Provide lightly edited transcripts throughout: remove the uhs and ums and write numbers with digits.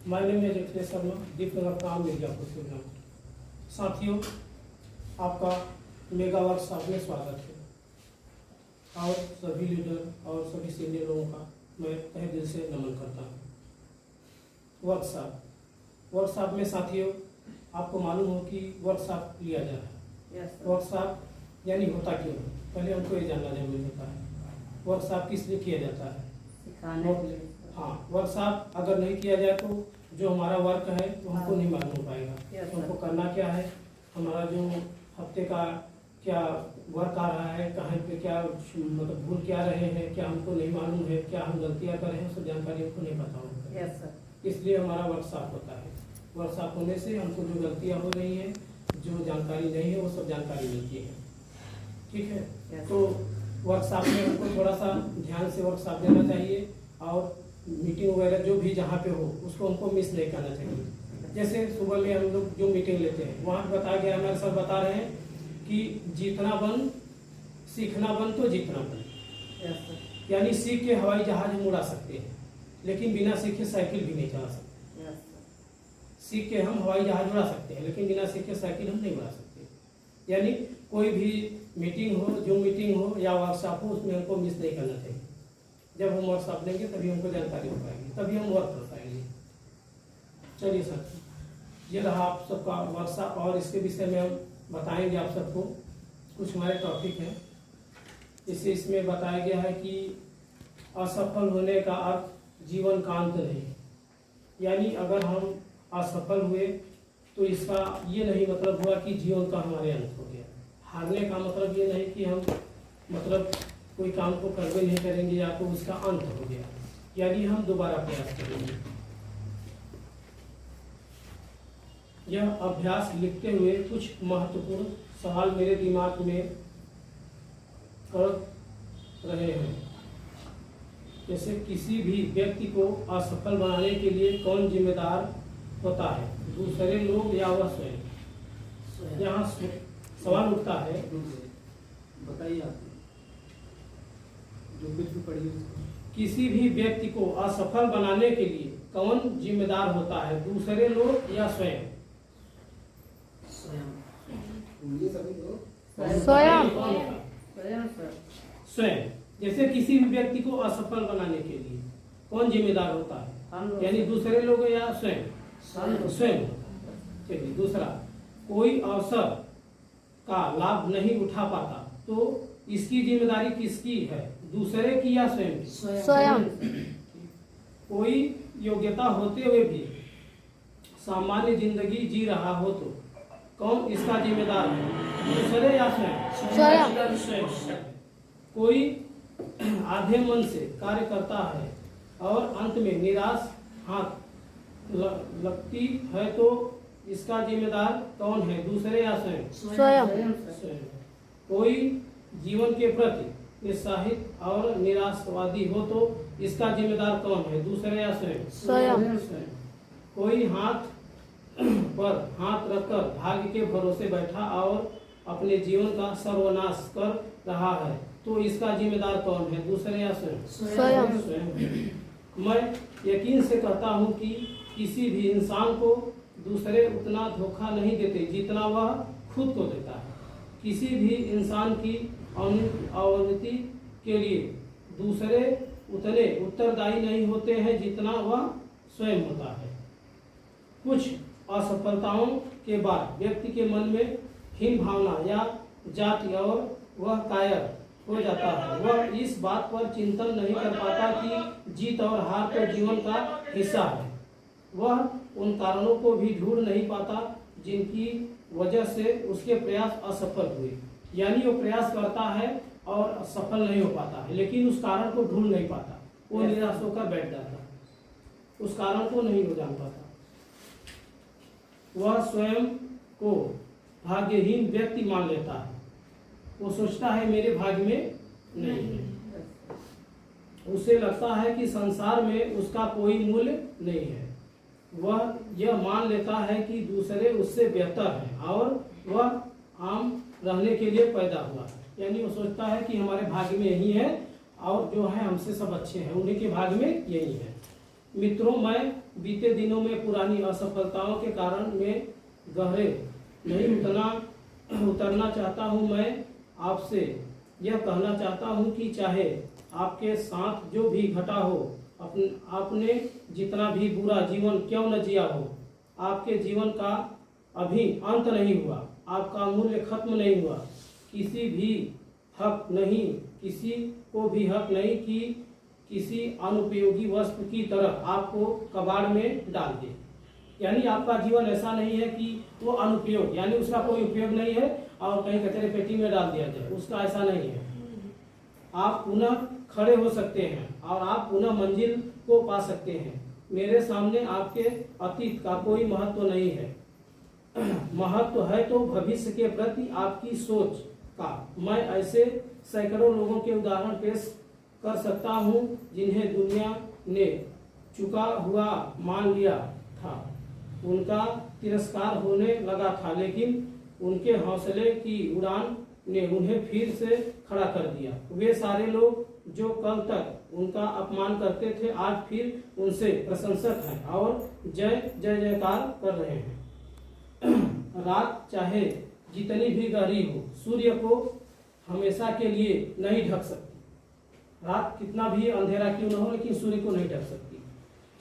My name is Akhilesh Sharma, Deepnagar काम मिर्जापुर से नाम। साथियों, आपका मेगा वर्कशॉप में स्वागत है और सभी लीडर और सभी सीनियर लोगों का मैं तहे दिल से नमन करता हूँ। वर्कशॉप में साथियों, आपको मालूम हो कि वर्कशॉप लिया जा रहा है। वर्कशॉप यानी होता क्यों है, पहले हमको ये जानना जरूरी होता है। वर्कशॉप किस लिए किया जाता है? सिखाने के लिए। हाँ, वर्कशॉप अगर नहीं किया जाए तो जो हमारा वर्क है वो हमको नहीं मालूम हो पाएगा। तो हमको करना क्या है, हमारा जो हफ्ते का क्या वर्क आ रहा है, कहाँ पे क्या मतलब भूल क्या रहे हैं, क्या हमको नहीं मालूम है, क्या हम गलतियाँ कर रहे हैं, सब जानकारी हमको नहीं पता होगा। इसलिए हमारा वर्कशॉप होता है। वर्कशॉप होने से हमको जो गलतियाँ हो रही हैं, जो जानकारी नहीं है, वो सब जानकारी मिलती है। ठीक है, तो वर्कशॉप में हमको थोड़ा सा ध्यान से वर्कशॉप देना चाहिए और मीटिंग वगैरह जो भी जहाँ पे हो उसको हमको मिस नहीं करना चाहिए। जैसे सुबह में हम लोग जो मीटिंग लेते हैं वहाँ पे बताया गया, हमारे सर बता रहे हैं कि जीतना बन, सीखना बन तो जीतना बन। यानी सीख के हवाई जहाज हम उड़ा सकते हैं, लेकिन बिना सीखे साइकिल भी नहीं चला सकते। सीख के हम हवाई जहाज उड़ा सकते हैं, लेकिन बिना सीखे साइकिल हम नहीं उड़ा सकते। यानी कोई भी मीटिंग हो, जो मीटिंग हो या वर्कशॉप हो, उसमें हमको मिस नहीं करना चाहिए। जब हम वर्कशॉप लेंगे तभी हमको जानकारी हो पाएगी, तभी हम वर्क कर पाएंगे। चलिए सर, ये रहा आप सबका वर्कशॉप और इसके विषय में हम बताएंगे आप सबको। कुछ हमारे टॉपिक हैं, इससे इसमें बताया गया है कि असफल होने का अर्थ जीवन का अंत नहीं। यानी अगर हम असफल हुए तो इसका ये नहीं मतलब हुआ कि जीवन का हमारे अंत हो गया। हारने का मतलब ये नहीं कि हम मतलब कोई काम को करवे नहीं करेंगे या तो उसका अंत हो गया, यानी हम दोबारा प्रयास करेंगे। यह अभ्यास लिखते हुए कुछ महत्वपूर्ण सवाल मेरे दिमाग में कर रहे हैं। जैसे किसी भी व्यक्ति को असफल बनाने के लिए कौन जिम्मेदार होता है, दूसरे लोग या वह स्वयं? यहाँ सवाल उठता है, बताइए आप जो कुछ भी पढ़िए। किसी भी व्यक्ति को असफल बनाने के लिए कौन जिम्मेदार होता है, दूसरे लोग या स्वयं? स्वयं। जैसे किसी भी व्यक्ति को असफल बनाने के लिए कौन जिम्मेदार होता है, यानी दूसरे लोग या स्वयं? स्वयं। चलिए दूसरा, कोई अवसर का लाभ नहीं उठा पाता तो इसकी जिम्मेदारी किसकी है, दूसरे की या स्वयं? स्वयं। कोई योग्यता होते हुए भी सामान्य जिंदगी जी रहा हो तो कौन इसका जिम्मेदार है, दूसरे या स्वयं? स्वयं। कोई आधे मन से कार्य करता है और अंत में निराश हाथ लगती है तो इसका जिम्मेदार कौन है, दूसरे या स्वयं? स्वयं। कोई जीवन के प्रति निस्साहित और निराशवादी हो तो इसका जिम्मेदार कौन है, दूसरे या स्वयं? स्वयं। कोई हाथ पर हाथ रखकर भाग्य के भरोसे बैठा और अपने जीवन का सर्वनाश कर रहा है तो इसका जिम्मेदार कौन है, दूसरे या स्वयं? स्वयं। मैं यकीन से कहता हूँ कि किसी भी इंसान को दूसरे उतना धोखा नहीं देते जितना वह खुद को देता है। किसी भी इंसान की अवनति के लिए दूसरे उतने उत्तरदायी नहीं होते हैं जितना वह स्वयं होता है। कुछ असफलताओं के बाद व्यक्ति के मन में हीन भावना या जाति और वह कायर हो जाता है। वह इस बात पर चिंतन नहीं कर पाता कि जीत और हार तो जीवन का हिस्सा है। वह उन कारणों को भी ढूंढ नहीं पाता जिनकी वजह से उसके प्रयास असफल हुए। यानी वो प्रयास करता है और सफल नहीं हो पाता है, लेकिन उस कारण को ढूंढ नहीं पाता, वो निराश होकर बैठ जाता है, उस कारण को नहीं जान पाता। वह स्वयं को भाग्यहीन व्यक्ति मान लेता है। वो सोचता है मेरे भाग्य में नहीं है। उसे लगता है कि संसार में उसका कोई मूल्य नहीं है। वह यह मान लेता है कि दूसरे उससे बेहतर हैं और वह आम रहने के लिए पैदा हुआ है। यानी वो सोचता है कि हमारे भाग्य में यही है और जो है हमसे सब अच्छे हैं, उन्हीं के भाग्य में यही है। मित्रों, मैं बीते दिनों में पुरानी असफलताओं के कारण मैं गहरे नहीं उतरना चाहता हूँ। मैं आपसे यह कहना चाहता हूँ कि चाहे आपके साथ जो भी घटा हो, आपने जितना भी बुरा जीवन क्यों न जिया हो, आपके जीवन का अभी अंत नहीं हुआ, आपका मूल्य खत्म नहीं हुआ। किसी को भी हक नहीं कि किसी अनुपयोगी वस्तु की तरह आपको कबाड़ में डाल दे। यानी आपका जीवन ऐसा नहीं है कि वो अनुपयोग, यानी उसका कोई उपयोग नहीं है और कहीं कचरे पेटी में डाल दिया जाए, उसका ऐसा नहीं है। आप पुनः खड़े हो सकते हैं और आप पुनः मंजिल को पा सकते हैं। मेरे सामने आपके अतीत का कोई महत्व नहीं है। महत्व है तो भविष्य के प्रति आपकी सोच का। मैं ऐसे सैकड़ों लोगों के उदाहरण पेश कर सकता हूं जिन्हें दुनिया ने चुका हुआ मान लिया था, उनका तिरस्कार होने लगा था, लेकिन उनके हौसले की उड़ान ने उन्हें फिर से खड़ा कर दिया। वे सारे लोग जो कल तक उनका अपमान करते थे, आज फिर उनसे प्रशंसक हैं और जय जयकार कर रहे हैं। रात चाहे जितनी भी गहरी हो, सूर्य को हमेशा के लिए नहीं ढक सकती। रात कितना भी अंधेरा क्यों न हो, लेकिन सूर्य को नहीं ढक सकती।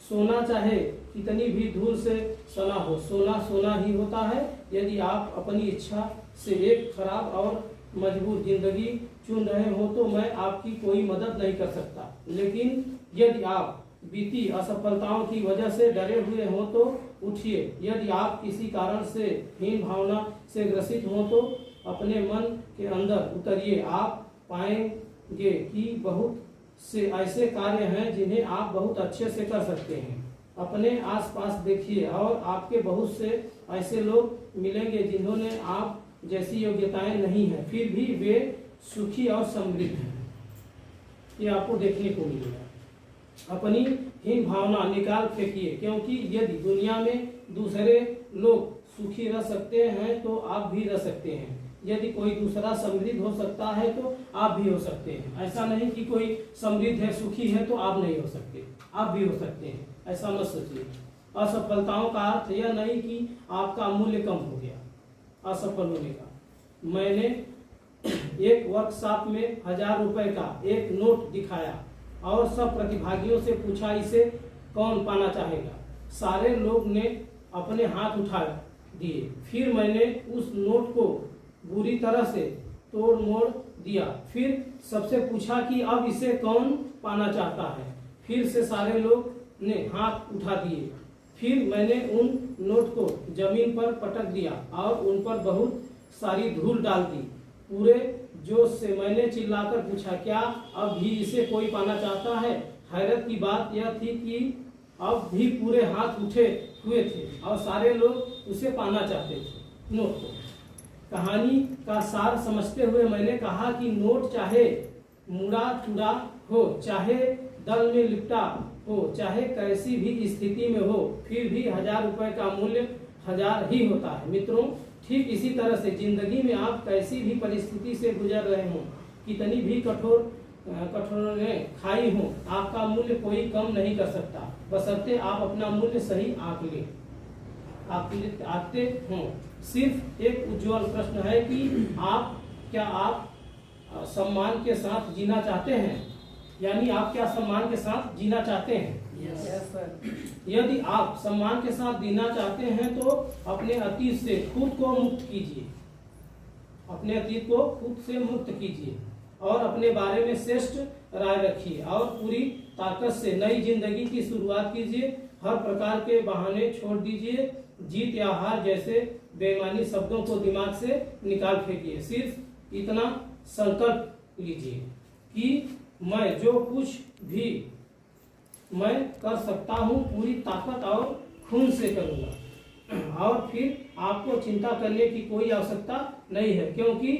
सोना चाहे कितनी भी धूल से सना हो, सोना सोना ही होता है। यदि आप अपनी इच्छा से एक खराब और मजबूर जिंदगी चुन रहे हो तो मैं आपकी कोई मदद नहीं कर सकता। लेकिन यदि आप बीती असफलताओं की वजह से डरे हुए हो तो उठिए। यदि आप किसी कारण से हीन भावना से ग्रसित हो तो अपने मन के अंदर उतरिए। आप पाएंगे कि बहुत से ऐसे कार्य हैं जिन्हें आप बहुत अच्छे से कर सकते हैं। अपने आसपास देखिए और आपके बहुत से ऐसे लोग मिलेंगे जिन्होंने आप जैसी योग्यताएं नहीं है, फिर भी वे सुखी और समृद्ध हैं। ये आपको देखने को मिलेगा। अपनी हीन भावना निकाल फेंकिए, क्योंकि यदि दुनिया में दूसरे लोग सुखी रह सकते हैं तो आप भी रह सकते हैं। यदि कोई दूसरा समृद्ध हो सकता है तो आप भी हो सकते हैं। ऐसा नहीं कि कोई समृद्ध है, सुखी है तो आप नहीं हो सकते, आप भी हो सकते हैं। ऐसा मत सोचिए। असफलताओं का अर्थ यह नहीं कि आपका मूल्य कम हो गया असफल होने का। मैंने एक वर्कशॉप में 1000 रुपए का एक नोट दिखाया और सब प्रतिभागियों से पूछा, इसे कौन पाना चाहेगा। सारे लोग ने अपने हाथ उठा दिए। फिर मैंने उस नोट को बुरी तरह से तोड़ मोड़ दिया। फिर सबसे पूछा कि अब इसे कौन पाना चाहता है। फिर से सारे लोग ने हाथ उठा दिए। फिर मैंने उन नोट को जमीन पर पटक दिया और उन पर बहुत सारी धूल डाल दी। पूरे जोश से मैंने चिल्लाकर पूछा, क्या अब भी इसे कोई पाना चाहता है। हैरत की बात यह थी कि अब भी पूरे हाथ उठे हुए थे और सारे लोग उसे पाना चाहते थे, नोट को। कहानी का सार समझते हुए मैंने कहा कि नोट चाहे मुड़ा चुड़ा हो, चाहे दल में लिपटा हो, चाहे कैसी भी स्थिति में हो, फिर भी 1000 रुपए का मूल्य 1000 ही होता है। मित्रों, ठीक इसी तरह से जिंदगी में आप कैसी भी परिस्थिति से गुजर रहे हो, कितनी भी कठोरें खाई हो, आपका मूल्य कोई कम नहीं कर सकता, बशर्ते आप अपना मूल्य सही आंक लें, आंकते हो। सिर्फ एक उज्जवल प्रश्न है कि क्या आप सम्मान के साथ जीना चाहते हैं। यानी आप क्या सम्मान के साथ जीना चाहते हैं? yes, यदि आप सम्मान के साथ जीना चाहते हैं तो अपने अतीत से खुद को मुक्त कीजिए। अपने अतीत को खुद से मुक्त कीजिए और अपने बारे में श्रेष्ठ राय रखिए और पूरी ताकत से नई जिंदगी की शुरुआत कीजिए। हर प्रकार के बहाने छोड़ दीजिए। जीत या हार जैसे बेईमानी शब्दों को दिमाग से निकाल फेंकिए। सिर्फ इतना संकल्प लीजिए कि मैं जो कुछ भी मैं कर सकता हूँ पूरी ताकत और खून से करूँगा। और फिर आपको चिंता करने की कोई आवश्यकता नहीं है, क्योंकि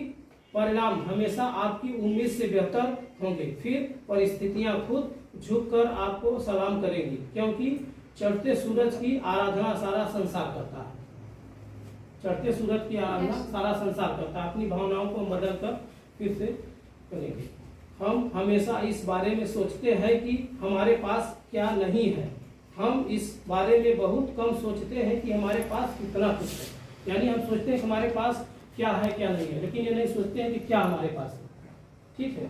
परिणाम हमेशा आपकी उम्मीद से बेहतर होंगे। फिर परिस्थितियां खुद झुककर आपको सलाम करेंगी, क्योंकि चढ़ते सूरज की आराधना सारा संसार करता है। चढ़ते सूरज की आराधना सारा संसार करता है। अपनी भावनाओं को बदल कर फिर से करेंगे। हम हमेशा इस बारे में सोचते हैं कि हमारे पास क्या नहीं है, हम इस बारे में बहुत कम सोचते हैं कि हमारे पास कितना कुछ है। यानी हम सोचते हैं कि हमारे पास क्या है क्या नहीं है, लेकिन ये नहीं सोचते हैं कि क्या हमारे पास है। ठीक है,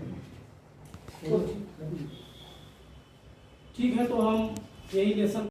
ठीक है, तो हम यही लेसन